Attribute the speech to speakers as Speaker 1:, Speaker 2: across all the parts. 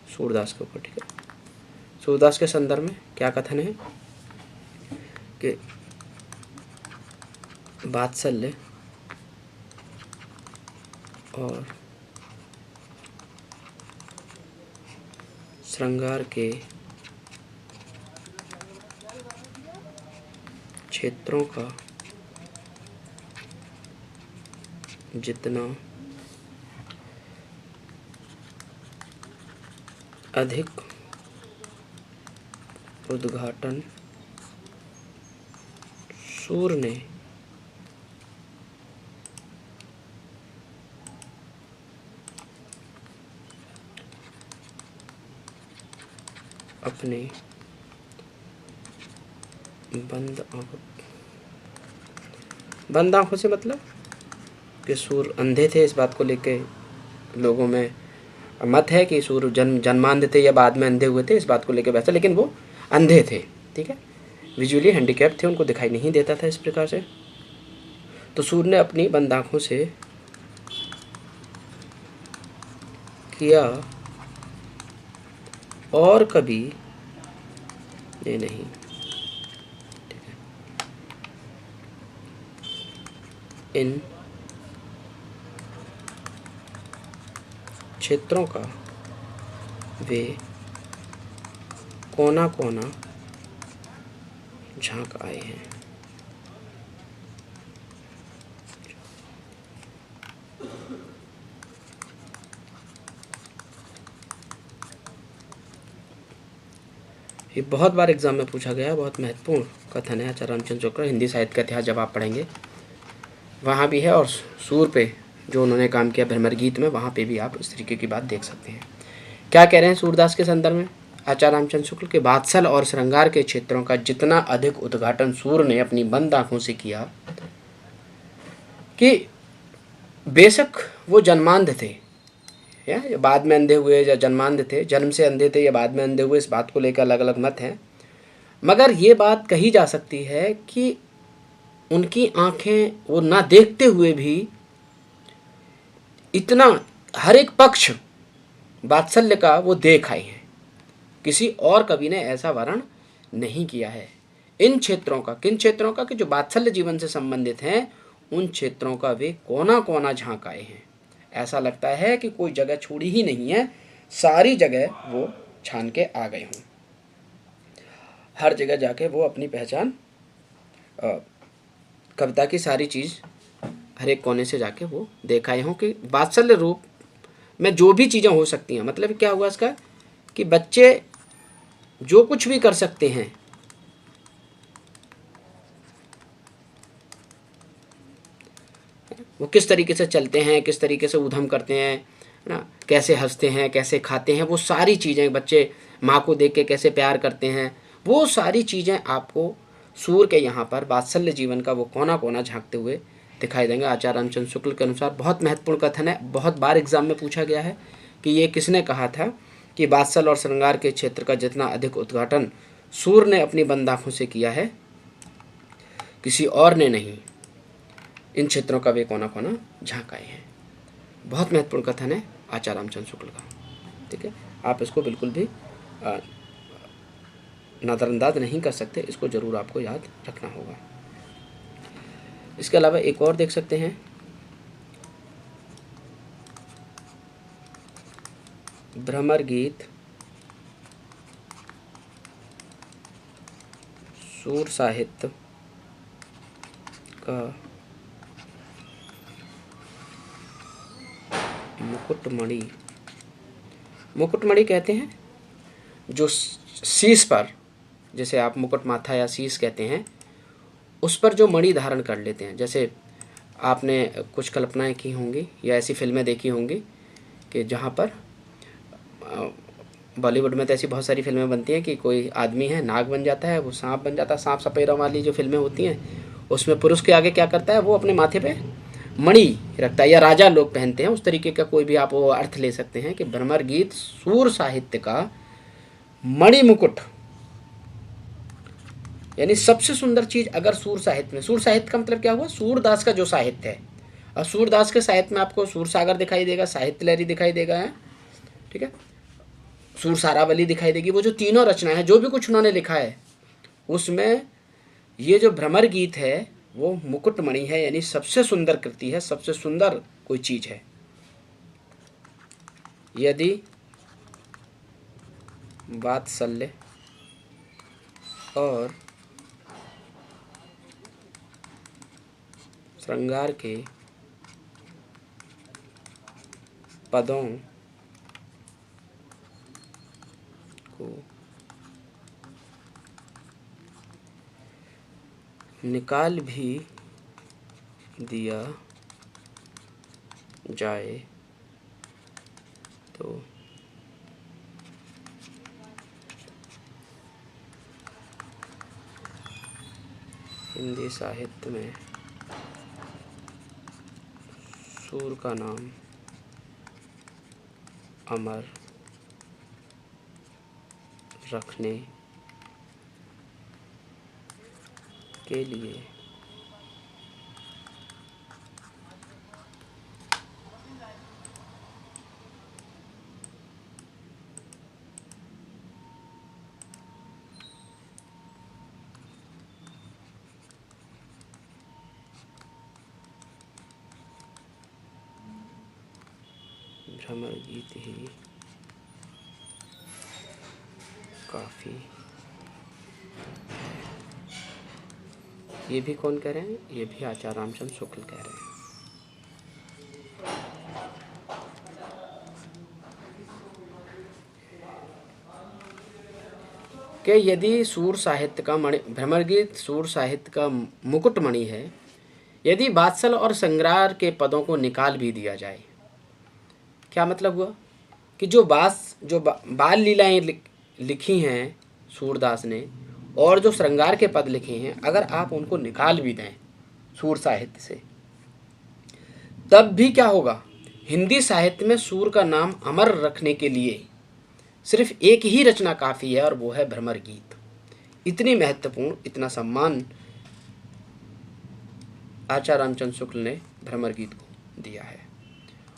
Speaker 1: सूरदास के ऊपर, ठीक है। सूरदास के संदर्भ में क्या कथन है कि वात्सल्य और श्रृंगार के क्षेत्रों का जितना अधिक उद्घाटन सूर ने अपने बंद आंखों से मतलब कि सूर अंधे थे, इस बात को लेके लोगों में मत है कि सूर जन्मांध थे या बाद में अंधे हुए थे, इस बात को लेके वैसा, लेकिन वो अंधे थे, ठीक है, विजुअली हैंडीकैप थे, उनको दिखाई नहीं देता था इस प्रकार से। तो सूर ने अपनी बंद आंखों से किया और कभी ये नहीं, ठीक है, इन क्षेत्रों का वे कोना कोना झांक आए हैं। ये बहुत बार एग्जाम में पूछा गया है, बहुत महत्वपूर्ण कथन है आचार्य रामचंद्र शुक्ल। हिंदी साहित्य का इतिहास जब आप पढ़ेंगे वहाँ भी है, और सूर पे जो उन्होंने काम किया भ्रमर गीत में, वहाँ पे भी आप इस तरीके की बात देख सकते हैं। क्या कह रहे हैं सूरदास के संदर्भ में आचार्य रामचंद्र शुक्ल के, वात्सल और श्रृंगार के क्षेत्रों का जितना अधिक उद्घाटन सूर ने अपनी बंद आंखों से किया, कि बेशक वो जन्मांध थे या बाद में अंधे हुए, या जन्मांध थे, जन्म से अंधे थे या बाद में अंधे हुए, इस बात को लेकर अलग अलग मत हैं, मगर ये बात कही जा सकती है कि उनकी आंखें वो ना देखते हुए भी इतना हर एक पक्ष वात्सल्य का वो देख आए हैं। किसी और कवि ने ऐसा वर्णन नहीं किया है। इन क्षेत्रों का, किन क्षेत्रों का, कि जो वात्सल्य जीवन से संबंधित हैं, उन क्षेत्रों का वे कोना कोना झांक आए हैं। ऐसा लगता है कि कोई जगह छोड़ी ही नहीं है, सारी जगह वो छान के आ गए हों, हर जगह जाके वो अपनी पहचान, कविता की सारी चीज़ हर एक कोने से जाके वो देखाए हों कि वात्सल्य रूप में जो भी चीज़ें हो सकती हैं। मतलब क्या हुआ इसका, कि बच्चे जो कुछ भी कर सकते हैं, वो किस तरीके से चलते हैं, किस तरीके से उधम करते हैं ना, कैसे हंसते हैं, कैसे खाते हैं, वो सारी चीज़ें, बच्चे माँ को देख के कैसे प्यार करते हैं, वो सारी चीज़ें आपको सूर के यहाँ पर वात्सल्य जीवन का वो कोना कोना झांकते हुए दिखाई देंगे। आचार्य रामचंद्र शुक्ल के अनुसार बहुत महत्वपूर्ण कथन है, बहुत बार एग्जाम में पूछा गया है कि ये किसने कहा था कि वात्सल और श्रृंगार के क्षेत्र का जितना अधिक उद्घाटन सूर ने अपनी बंद आँखों से किया है, किसी और ने नहीं, इन क्षेत्रों का वे कोना कोना झांक आए हैं। बहुत महत्वपूर्ण कथन है आचार्य रामचंद्र शुक्ल का, ठीक है। आप इसको बिल्कुल भी नज़रअंदाज नहीं कर सकते, इसको जरूर आपको याद रखना होगा। इसके अलावा एक और देख सकते हैं, भ्रमर गीत सूर साहित्य का मुकुटमणि, मुकुटमणि कहते हैं जो शीश पर, जैसे आप मुकुट माथा या शीश कहते हैं, उस पर जो मणि धारण कर लेते हैं। जैसे आपने कुछ कल्पनाएं की होंगी या ऐसी फिल्में देखी होंगी कि जहाँ पर बॉलीवुड में तो ऐसी बहुत सारी फिल्में बनती हैं कि कोई आदमी है, नाग बन जाता है, वो सांप बन जाता है, सांप सपेरा वाली जो फिल्में होती हैं, उसमें पुरुष के आगे क्या करता है, वो अपने माथे पे मणि रखता है, या राजा लोग पहनते हैं, उस तरीके का कोई भी आप वो अर्थ ले सकते हैं कि भ्रमर गीत सूर साहित्य का मणि मुकुट, यानी सबसे सुंदर चीज अगर सूर साहित्य में, सूर साहित्य का मतलब क्या हुआ, सूरदास का जो साहित्य है, और सूरदास के साहित्य में आपको सूर सागर दिखाई देगा, साहित्य लहरी दिखाई देगा, है ठीक है। सूर सारावली दिखाई देगी। वो जो तीनों रचना है, जो भी कुछ उन्होंने लिखा है, उसमें ये जो भ्रमर गीत है वो मुकुटमणि है, यानी सबसे सुंदर कृति है, सबसे सुंदर कोई चीज है। यदि वात्सल्य और श्रृंगार के पदों को निकाल भी दिया जाए तो हिंदी साहित्य में सूर का नाम अमर रखने के लिए भ्रमर गीत ही काफ़ी। ये भी कौन कह रहे हैं? ये भी आचार्य रामचंद्र शुक्ल कह रहे हैं। कि यदि सूर साहित्य का मणि, भ्रमर गीत सूर साहित्य का मुकुटमणि है, यदि वात्सल और श्रृंगार के पदों को निकाल भी दिया जाए। क्या मतलब हुआ कि जो बाल लीलाएं लिखी हैं सूरदास ने, और जो श्रृंगार के पद लिखे हैं, अगर आप उनको निकाल भी दें सूर साहित्य से, तब भी क्या होगा, हिंदी साहित्य में सूर का नाम अमर रखने के लिए सिर्फ एक ही रचना काफ़ी है, और वो है भ्रमर गीत। इतनी महत्वपूर्ण, इतना सम्मान आचार्य रामचंद्र शुक्ल ने भ्रमर गीत को दिया है।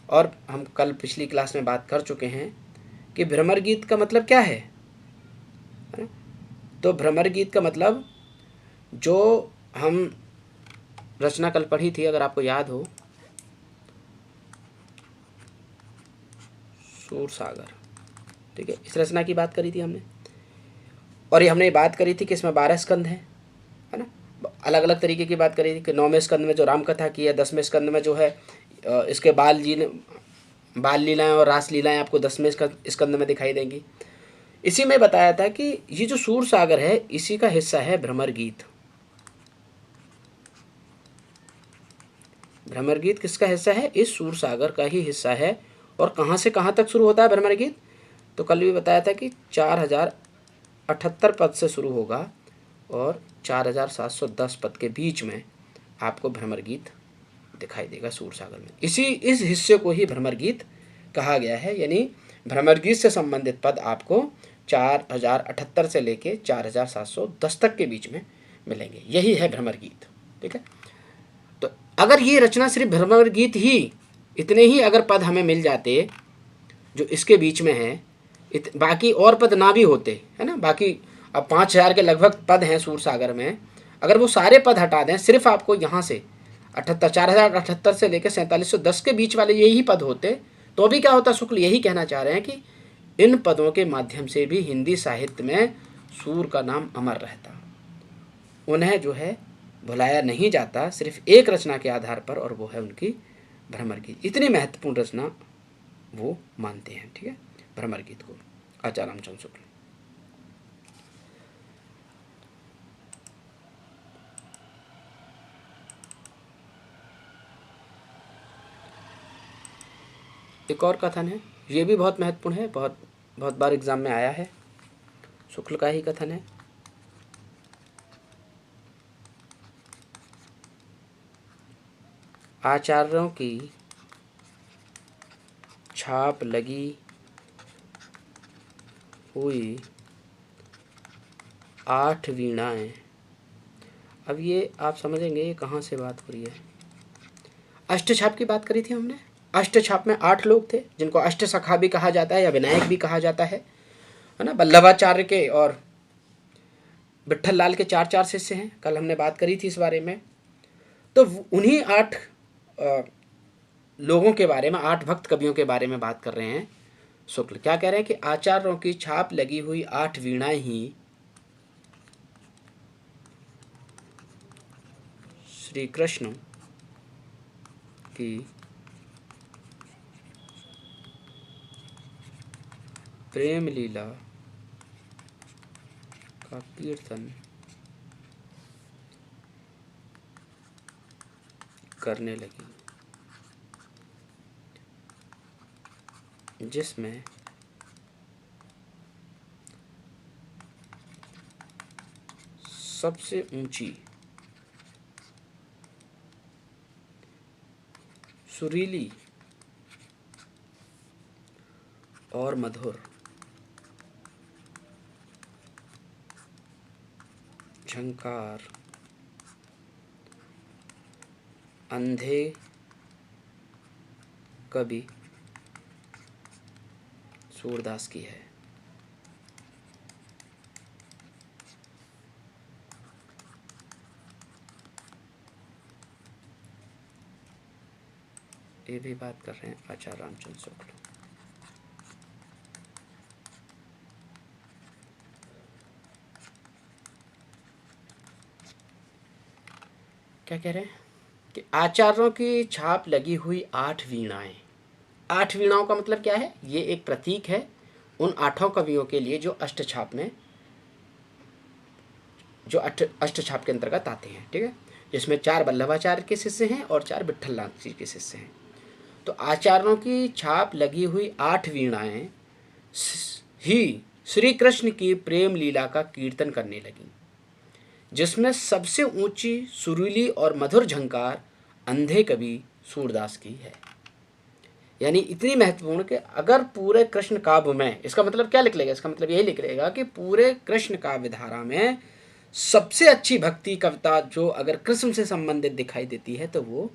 Speaker 1: और हम कल पिछली क्लास में बात कर चुके हैं कि भ्रमर गीत का मतलब क्या है। तो भ्रमर गीत का मतलब, जो हम रचना कल पढ़ी थी, अगर आपको याद हो, सूर सागर, ठीक है, इस रचना की बात करी थी हमने। और ये हमने बात करी थी कि इसमें 12 स्कंद हैं, है ना। अलग अलग तरीके की बात करी थी कि 9वें स्कंद में जो रामकथा की है, 10वें स्कंद में जो है इसके बाल लीलाएं और रास लीलाएं आपको 10वें स्कंद में दिखाई देंगी। इसी में बताया था कि ये जो सूर सागर है, इसी का हिस्सा है भ्रमर गीत। भ्रमर गीत किसका हिस्सा है? इस सूर सागर का ही हिस्सा है। और कहाँ से कहाँ तक शुरू होता है भ्रमर गीत? तो कल भी बताया था कि 4078 पद से शुरू होगा और 4710 पद के बीच में आपको भ्रमर गीत दिखाई देगा सूर सागर में। इस हिस्से को ही भ्रमर गीत कहा गया है, यानी भ्रमर गीत से संबंधित पद आपको 4078 से लेके 4710 तक के बीच में मिलेंगे। यही है भ्रमर गीत, ठीक है। तो अगर ये रचना सिर्फ भ्रमर गीत ही, इतने ही अगर पद हमें मिल जाते जो इसके बीच में है, बाकी और पद ना भी होते, है ना, बाकी अब 5000 के लगभग पद हैं सूर सागर में, अगर वो सारे पद हटा दें, सिर्फ आपको यहाँ से 4078 से लेकर 4710 के बीच वाले यही पद होते, तो भी क्या होता? शुक्ल यही कहना चाह रहे हैं कि इन पदों के माध्यम से भी हिंदी साहित्य में सूर का नाम अमर रहता, उन्हें जो है भुलाया नहीं जाता, सिर्फ एक रचना के आधार पर, और वो है उनकी भ्रमर गीत। इतनी महत्वपूर्ण रचना वो मानते हैं, ठीक है, भ्रमर गीत को, आचार्य रामचंद्र शुक्ल। एक और कथन है, ये भी बहुत महत्वपूर्ण है, बहुत बार एग्जाम में आया है, शुक्ल का ही कथन है। आचार्यों की छाप लगी हुई 8 वीणाएं। अब ये आप समझेंगे ये कहाँ से बात हो रही है। अष्टछाप की बात करी थी हमने। अष्टछाप में 8 लोग थे, जिनको अष्ट सखा भी कहा जाता है या विनायक भी कहा जाता है। है ना। वल्लभाचार्य के और विट्ठल लाल के 4 शिष्य हैं, कल हमने बात करी थी इस बारे में। तो उन्हीं 8 लोगों के बारे में, 8 भक्त कवियों के बारे में बात कर रहे हैं शुक्ल। क्या कह रहे हैं कि आचार्यों की छाप लगी हुई 8 वीणाएं ही श्री कृष्ण की प्रेम लीला का कीर्तन करने लगी, जिसमें सबसे ऊंची, सुरीली और मधुर झंकार अंधे कवि सूरदास की है। ये भी बात कर रहे हैं आचार्य रामचंद्र शुक्ल। क्या कह रहे हैं कि आचार्यों की छाप लगी हुई 8 वीणाएं। 8 वीणाओं का मतलब क्या है? ये एक प्रतीक है उन 8 कवियों के लिए जो अष्टछाप में, जो अष्टछाप के अंतर्गत आते हैं, ठीक है। जिसमें 4 वल्लभाचार्य के शिष्य हैं और 4 विट्ठल लाल जी के शिष्य हैं। तो आचार्यों की छाप लगी हुई 8 वीणाएं ही श्री कृष्ण की प्रेम लीला का कीर्तन करने लगी, जिसमें सबसे ऊंची, सुरीली और मधुर झंकार अंधे कवि सूरदास की है। यानी इतनी महत्वपूर्ण कि अगर पूरे कृष्ण काव्य में, इसका मतलब क्या लिख लेगा? इसका मतलब यही लिख लेगा कि पूरे कृष्ण काव्य धारा में सबसे अच्छी भक्ति कविता जो अगर कृष्ण से संबंधित दिखाई देती है तो वो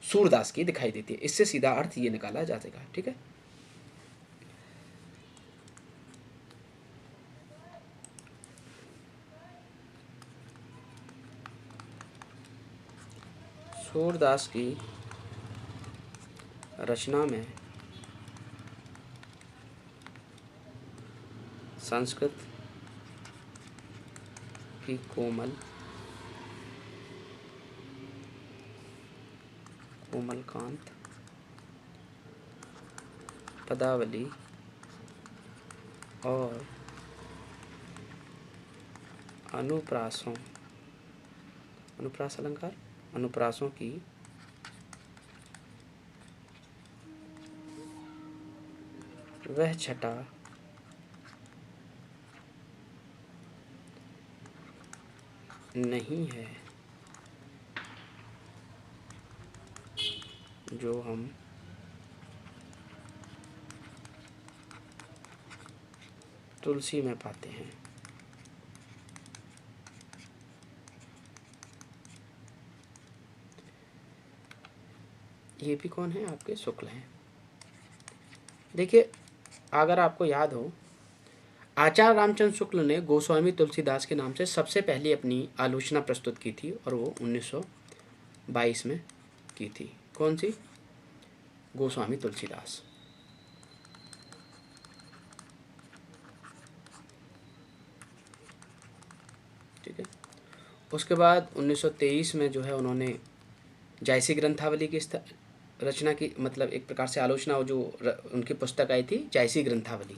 Speaker 1: सूरदास की दिखाई देती है। इससे सीधा अर्थ ये निकाला जा सकेगा, ठीक है। सूरदास की रचना में संस्कृत की कोमल कांत पदावली और अनुप्रासों की वह छटा नहीं है जो हम तुलसी में पाते हैं। ये भी कौन है? आपके शुक्ल हैं। देखिए, अगर आपको याद हो, आचार्य रामचंद्र शुक्ल ने गोस्वामी तुलसीदास के नाम से सबसे पहले अपनी आलोचना प्रस्तुत की थी और वो 1922 में की थी। कौन सी? गोस्वामी तुलसीदास। ठीक है। उसके बाद 1923 में जो है उन्होंने जायसी ग्रंथावली की रचना की, मतलब एक प्रकार से आलोचना, जो उनकी पुस्तक आई थी जायसी ग्रंथावली।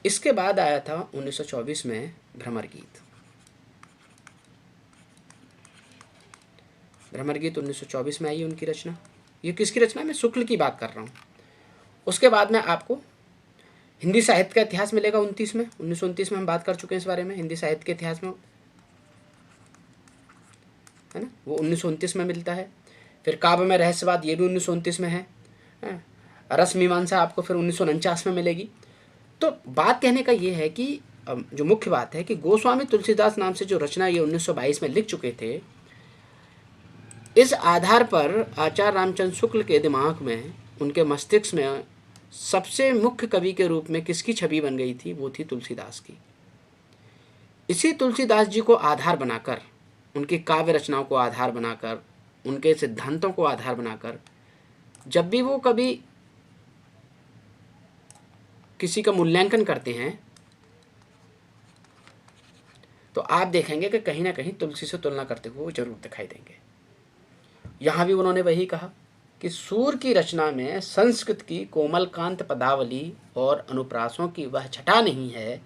Speaker 1: इसके बाद आया था 1924 में भ्रमर गीत। 1924 में आई उनकी रचना। ये किसकी रचना? मैं शुक्ल की बात कर रहा हूँ। उसके बाद में आपको हिंदी साहित्य का इतिहास मिलेगा 29 में। 1929 में हम बात कर चुके हैं इस बारे में, हिंदी साहित्य के इतिहास में, है ना। वो 1929 में मिलता है। फिर काव्य में रहस्यवाद, ये भी 1929 में है। रस मीमांसा आपको फिर 1949 में मिलेगी। तो बात कहने का ये है कि जो मुख्य बात है कि गोस्वामी तुलसीदास नाम से जो रचना ये 1922 में लिख चुके थे, इस आधार पर आचार्य रामचंद्र शुक्ल के दिमाग में उनके मस्तिष्क में सबसे मुख्य कवि के रूप में किसकी छवि बन गई थी, वो थी तुलसीदास की। इसी तुलसीदास जी को आधार बनाकर, उनकी काव्य रचनाओं को आधार बनाकर, उनके सिद्धांतों को आधार बनाकर जब भी वो कभी किसी का मूल्यांकन करते हैं तो आप देखेंगे कि कहीं ना कहीं तुलसी से तुलना करते हुए वो जरूर दिखाई देंगे। यहाँ भी उन्होंने वही कहा कि सूर की रचना में संस्कृत की कोमलकांत पदावली और अनुप्रासों की वह छटा नहीं है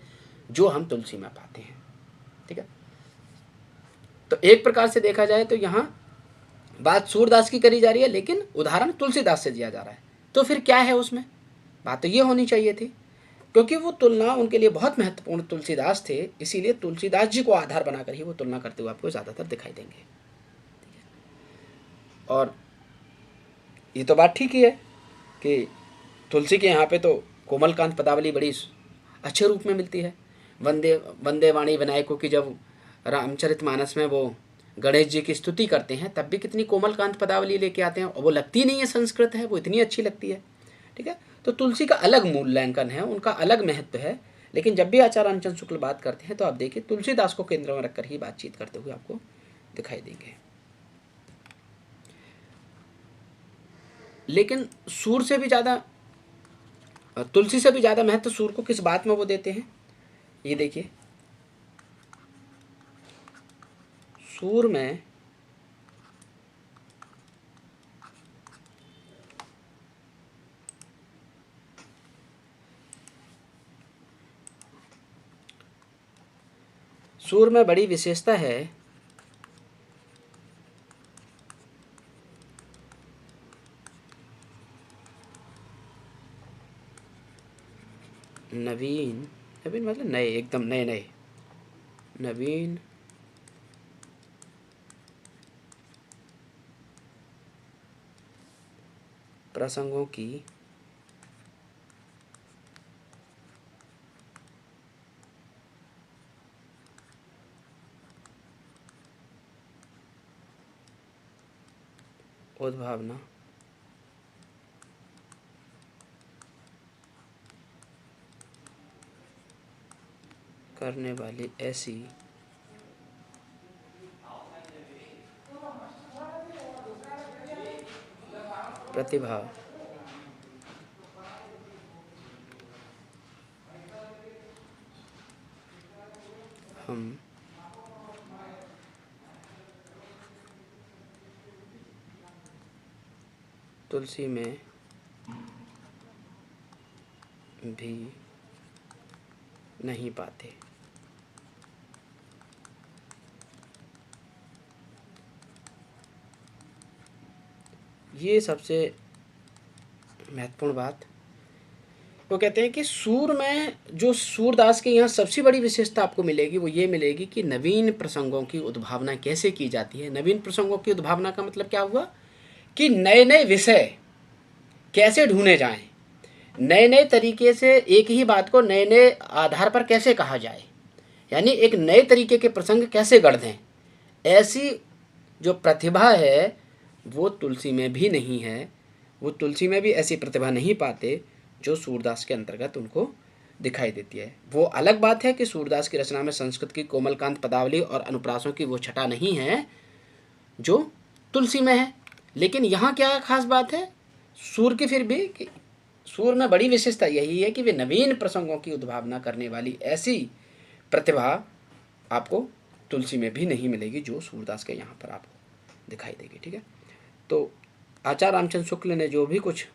Speaker 1: जो हम तुलसी में पाते हैं। ठीक है, तो एक प्रकार से देखा जाए तो यहाँ बात सूरदास की करी जा रही है, लेकिन उदाहरण तुलसीदास से दिया जा रहा है। तो फिर क्या है उसमें, बात तो ये होनी चाहिए थी, क्योंकि वो तुलना उनके लिए बहुत महत्वपूर्ण तुलसीदास थे, इसीलिए तुलसीदास जी को आधार बनाकर ही वो तुलना करते हुए आपको ज़्यादातर दिखाई देंगे। और ये तो बात ठीक ही है कि तुलसी के यहाँ पे तो कोमलकांत पदावली बड़ी अच्छे रूप में मिलती है। वंदे वंदे वाणी विनायकों की जब रामचरितमानस में वो गणेश जी की स्तुति करते हैं तब भी कितनी कोमलकांत पदावली लेके आते हैं, और वो लगती नहीं है संस्कृत है, वो इतनी अच्छी लगती है। ठीक है, तो तुलसी का अलग मूल्यांकन है, उनका अलग महत्व है, लेकिन जब भी आचार्य रामचंद्र शुक्ल बात करते हैं तो आप देखिए तुलसीदास को केंद्र में रखकर ही बातचीत करते हुए आपको दिखाई देंगे। लेकिन सूर से भी ज़्यादा, तुलसी से भी ज़्यादा महत्व सूर को किस बात में वो देते हैं, ये देखिए। सूर में बड़ी विशेषता है नवीन, नवीन मतलब नए, एकदम नए नए, नवीन प्रसंगों की उद्भावना करने वाली ऐसी प्रतिभा हम तुलसी में भी नहीं पाते। ये सबसे महत्वपूर्ण बात। वो कहते हैं कि सूर में जो सूरदास के यहाँ सबसे बड़ी विशेषता आपको मिलेगी वो ये मिलेगी कि नवीन प्रसंगों की उद्भावना कैसे की जाती है। नवीन प्रसंगों की उद्भावना का मतलब क्या हुआ कि नए नए विषय कैसे ढूंढे जाएं, नए नए तरीके से एक ही बात को नए नए आधार पर कैसे कहा जाए, यानी एक नए तरीके के प्रसंग कैसे गढ़ दें, ऐसी जो प्रतिभा है वो तुलसी में भी नहीं है। वो तुलसी में भी ऐसी प्रतिभा नहीं पाते जो सूरदास के अंतर्गत उनको दिखाई देती है। वो अलग बात है कि सूरदास की रचना में संस्कृत की कोमलकांत पदावली और अनुप्रासों की वो छटा नहीं है जो तुलसी में है। लेकिन यहाँ क्या खास बात है सूर की, फिर भी कि सूर में बड़ी विशेषता यही है कि वे नवीन प्रसंगों की उद्भावना करने वाली ऐसी प्रतिभा आपको तुलसी में भी नहीं मिलेगी जो सूरदास के यहाँ पर आपको दिखाई देगी। ठीक है, तो आचार्य रामचंद्र शुक्ल ने जो भी कुछ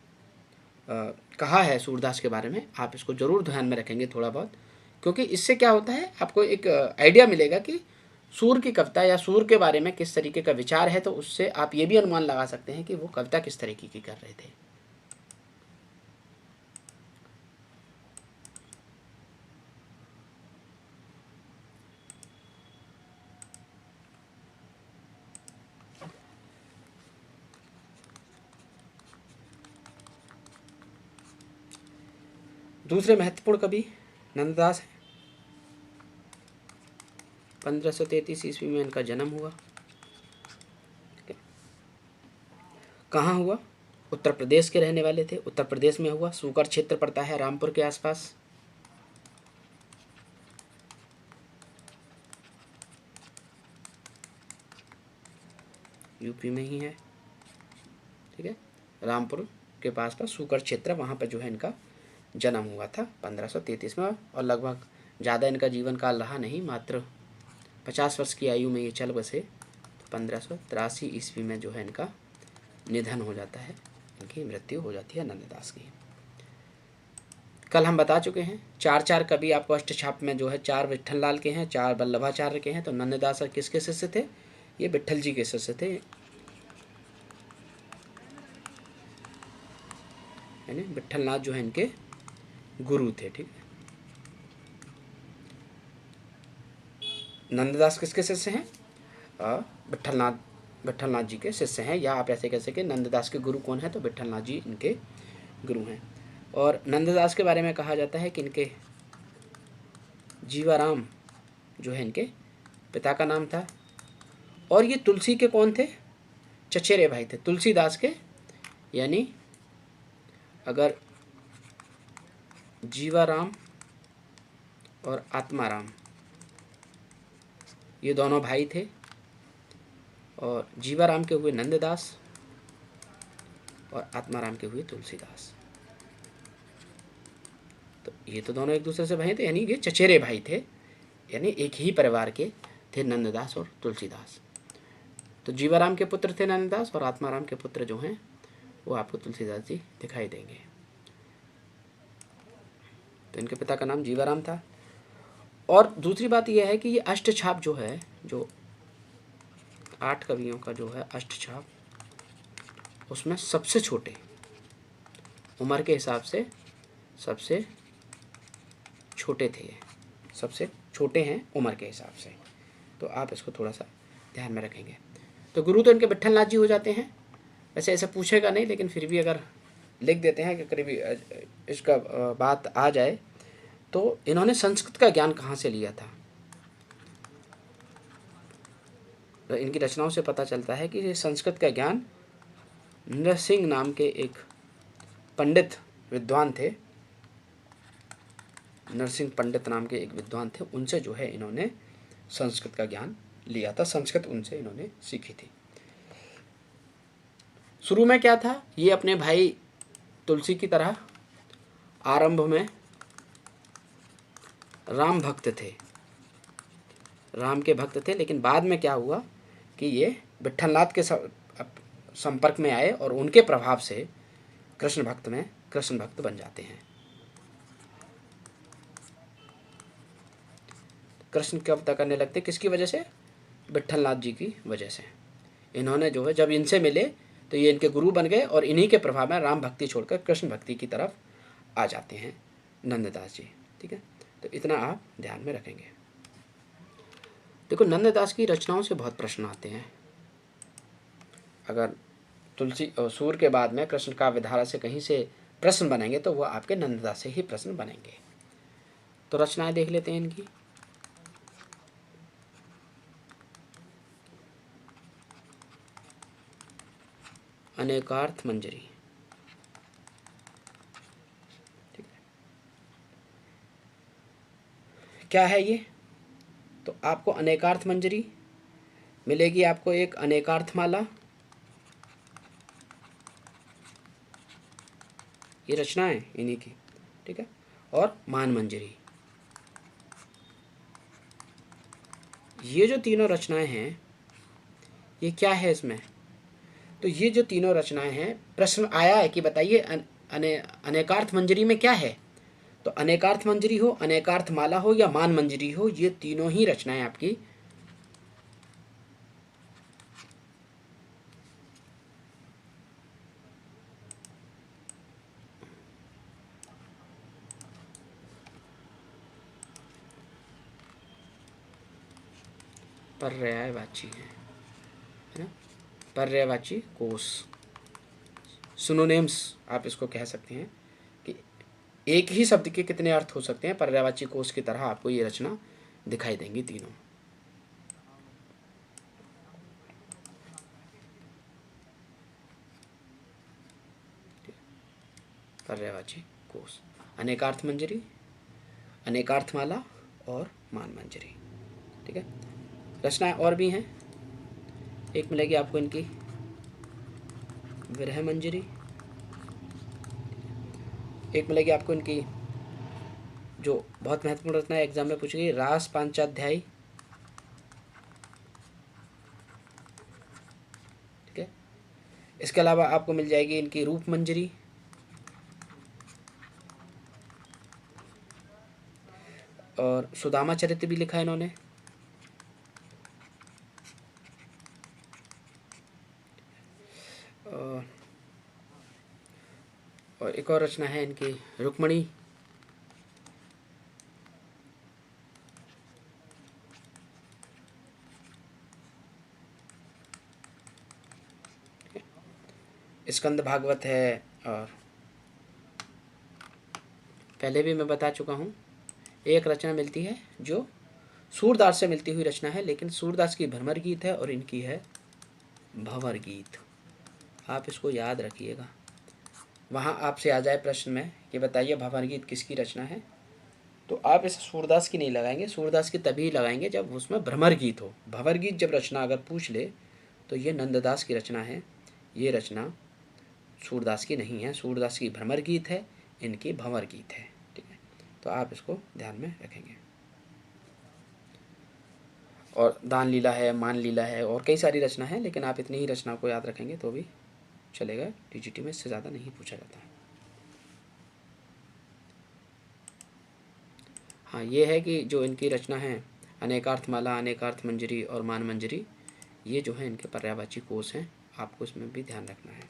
Speaker 1: कहा है सूरदास के बारे में आप इसको ज़रूर ध्यान में रखेंगे थोड़ा बहुत, क्योंकि इससे क्या होता है आपको एक आइडिया मिलेगा कि सूर की कविता या सूर के बारे में किस तरीके का विचार है, तो उससे आप ये भी अनुमान लगा सकते हैं कि वो कविता किस तरीके की कर रहे थे। दूसरे महत्वपूर्ण कवि नंददास हैं। 1533 ईस्वी में इनका जन्म हुआ। कहाँ हुआ? उत्तर प्रदेश के रहने वाले थे। उत्तर प्रदेश में हुआ। सूकर क्षेत्र पड़ता है रामपुर के आसपास। यूपी में ही है, ठीक है। रामपुर के पास सूकर क्षेत्र, वहाँ पर जो है इनका जन्म हुआ था 1533 में। और लगभग ज़्यादा इनका जीवन काल रहा नहीं, मात्र 50 वर्ष की आयु में ये चल बसे। 1583 ईस्वी में जो है इनका निधन हो जाता है, इनकी मृत्यु हो जाती है नंददास की। कल हम बता चुके हैं 4 कवि आपको अष्टछाप में जो है 4 विट्ठललाल के हैं, 4 वल्लभाचार्य के हैं। तो नंददास किसके शिष्य थे? ये विट्ठल जी के शिष्य थे, यानी विट्ठलनाथ जो है इनके गुरु थे, ठीक है। नंददास किसके शिष्य हैं? विट्ठलनाथ जी के शिष्य हैं, या आप ऐसे कह सकें नंददास के गुरु कौन है? तो विट्ठलनाथ जी इनके गुरु हैं। और नंददास के बारे में कहा जाता है कि इनके जीवाराम जो है इनके पिता का नाम था। और ये तुलसी के कौन थे? चचेरे भाई थे तुलसीदास के। यानी अगर जीवाराम और आत्माराम ये दोनों भाई थे, और जीवाराम के हुए नंददास और आत्माराम के हुए तुलसीदास। तो ये तो दोनों एक दूसरे से भाई थे, यानी ये चचेरे भाई थे, यानी एक ही परिवार के थे नंददास और तुलसीदास। तो जीवाराम के पुत्र थे नंददास, और आत्माराम के पुत्र जो हैं वो आपको तुलसीदास जी दिखाई देंगे। तो इनके पिता का नाम जीवाराम था। और दूसरी बात यह है कि ये अष्टछाप जो है, जो 8 कवियों का जो है अष्टछाप, उसमें सबसे छोटे उम्र के हिसाब से सबसे छोटे थे, ये सबसे छोटे हैं उम्र के हिसाब से। तो आप इसको थोड़ा सा ध्यान में रखेंगे। तो गुरु तो इनके विट्ठलनाथ जी हो जाते हैं। वैसे ऐसे पूछेगा नहीं, लेकिन फिर भी अगर लिख देते हैं कि करीबी इसका बात आ जाए, तो इन्होंने संस्कृत का ज्ञान कहाँ से लिया था? तो इनकी रचनाओं से पता चलता है कि ये संस्कृत का ज्ञान नरसिंह नाम के एक पंडित विद्वान थे, नरसिंह पंडित नाम के एक विद्वान थे, उनसे जो है इन्होंने संस्कृत का ज्ञान लिया था। संस्कृत उनसे इन्होंने सीखी थी। शुरू में क्या था? ये अपने भाई तुलसी की तरह आरंभ में राम भक्त थे, राम के भक्त थे। लेकिन बाद में क्या हुआ कि ये विट्ठलनाथ के संपर्क में आए, और उनके प्रभाव से कृष्ण भक्त बन जाते हैं। कृष्ण की कविता करने लगते, किसकी वजह से? विट्ठलनाथ जी की वजह से। इन्होंने जो है जब इनसे मिले तो ये इनके गुरु बन गए, और इन्हीं के प्रभाव में राम भक्ति छोड़कर कृष्ण भक्ति की तरफ आ जाते हैं नंददास जी, ठीक है। तो इतना आप ध्यान में रखेंगे। देखो, नंददास की रचनाओं से बहुत प्रश्न आते हैं। अगर तुलसी और सूर के बाद में कृष्ण काव्य धारा से कहीं से प्रश्न बनेंगे तो वह आपके नंददास से ही प्रश्न बनेंगे। तो रचनाएं देख लेते हैं इनकी। अनेकार्थ मंजरी, ठीक है। क्या है ये? तो आपको अनेकार्थ मंजरी मिलेगी, आपको एक अनेकार्थ माला, ये रचनाएं इन्हीं की, ठीक है। और मान मंजरी, ये जो तीनों रचनाएं हैं, ये क्या है इसमें? तो ये जो तीनों रचनाएं हैं, प्रश्न आया है कि बताइए अनेकार्थ मंजरी में क्या है? तो अनेकार्थ मंजरी हो, अनेकार्थ माला हो, या मान मंजरी हो, ये तीनों ही रचनाएं आपकी पर्यायवाची है ना? पर्यायवाची कोश, सिनोनिम्स आप इसको कह सकते हैं कि एक ही शब्द के कितने अर्थ हो सकते हैं। पर्यायवाची कोश की तरह आपको ये रचना दिखाई देंगी तीनों। पर्यायवाची कोश, अनेकार्थ मंजरी, अनेकार्थमाला और मान मंजरी। ठीक है, रचनाएं और भी हैं। एक मिलेगी आपको इनकी विरह मंजरी, एक मिलेगी आपको इनकी जो बहुत महत्वपूर्ण रचना है, एग्जाम में पूछी गई, रास पांचाध्यायी। ठीक है, इसके अलावा आपको मिल जाएगी इनकी रूप मंजरी, और सुदामा चरित्र भी लिखा है इन्होंने। और एक और रचना है इनकी रुक्मणी। स्कंद भागवत है, और पहले भी मैं बता चुका हूँ, एक रचना मिलती है जो सूरदास से मिलती हुई रचना है, लेकिन सूरदास की भ्रमर गीत है और इनकी है भंवर गीत। आप इसको याद रखिएगा, वहाँ आपसे आ जाए प्रश्न में कि बताइए भंवर गीत किसकी रचना है, तो आप इसे सूरदास की नहीं लगाएंगे, सूरदास की तभी लगाएंगे जब उसमें भ्रमर गीत हो। भंवर गीत जब रचना अगर पूछ ले तो ये नंददास की रचना है, ये रचना सूरदास की नहीं है। सूरदास की भ्रमर गीत है, इनकी भंवर गीत है। ठीक है, तो आप इसको ध्यान में रखेंगे। और दान लीला है, मान लीला है, और कई सारी रचना है, लेकिन आप इतनी ही रचना को याद रखेंगे तो भी चलेगा। टीजीटी में इससे ज़्यादा नहीं पूछा जाता है। हाँ, ये है कि जो इनकी रचना है अनेकार्थमाला, अनेकार्थ मंजरी और मान मंजरी, ये जो है इनके पर्यायवाची कोश हैं, आपको इसमें भी ध्यान रखना है।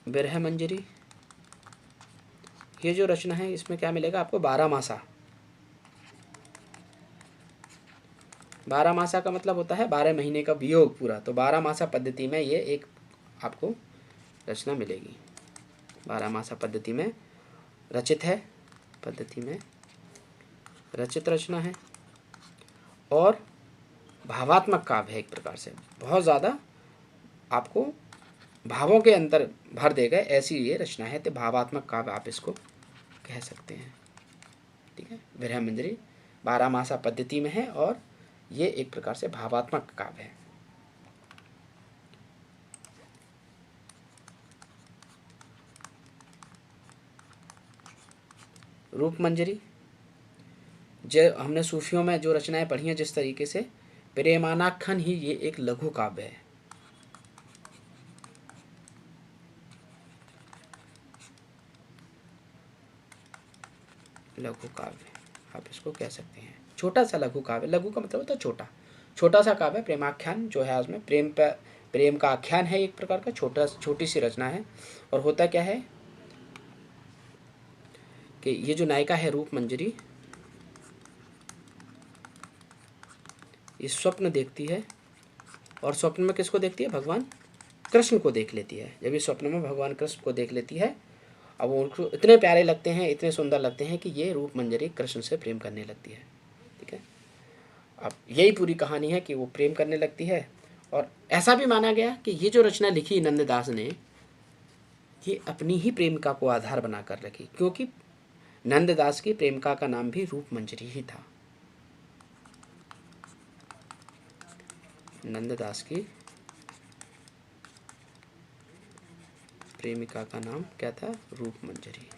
Speaker 1: विरह मंजरी, ये जो रचना है इसमें क्या मिलेगा आपको, 12 मासा। 12 मासा का मतलब होता है 12 महीने का वियोग पूरा, तो 12 मासा पद्धति में ये एक आपको रचना मिलेगी। 12 मासा पद्धति में रचित है, पद्धति में रचित रचना है, और भावात्मक काव्य है एक प्रकार से। बहुत ज़्यादा आपको भावों के अंदर भर देगा, ऐसी ये रचना है, तो भावात्मक काव्य आप इसको कह सकते हैं। ठीक है, विरह मंजरी 12 मासा पद्धति में है, और ये एक प्रकार से भावात्मक काव्य है। रूप मंजरी, जो हमने सूफियों में जो रचनाएं पढ़ी हैं जिस तरीके से, प्रेमानाख्यान ही ये एक लघु काव्य है। लघु काव्य आप इसको कह सकते हैं, छोटा सा लघु काव्य। लघु का मतलब होता है छोटा, छोटा सा काव्य। प्रेमाख्यान जो है उसमें प्रेम का आख्यान है, एक प्रकार का छोटी सी रचना है। और होता क्या है कि ये जो नायिका है रूप मंजरी, ये स्वप्न देखती है, और स्वप्न में किसको देखती है, भगवान कृष्ण को देख लेती है। जब ये स्वप्न में भगवान कृष्ण को देख लेती है, अब वो उनको इतने प्यारे लगते हैं, इतने सुंदर लगते हैं कि ये रूप मंजरी कृष्ण से प्रेम करने लगती है। ठीक है, अब यही पूरी कहानी है कि वो प्रेम करने लगती है। और ऐसा भी माना गया कि ये जो रचना लिखी नंददास ने, ये अपनी ही प्रेमिका को आधार बनाकर रखी, क्योंकि नंददास की प्रेमिका का नाम भी रूप मंजरी ही था। नंददास की प्रेमिका का नाम क्या था, रूप मंजरी।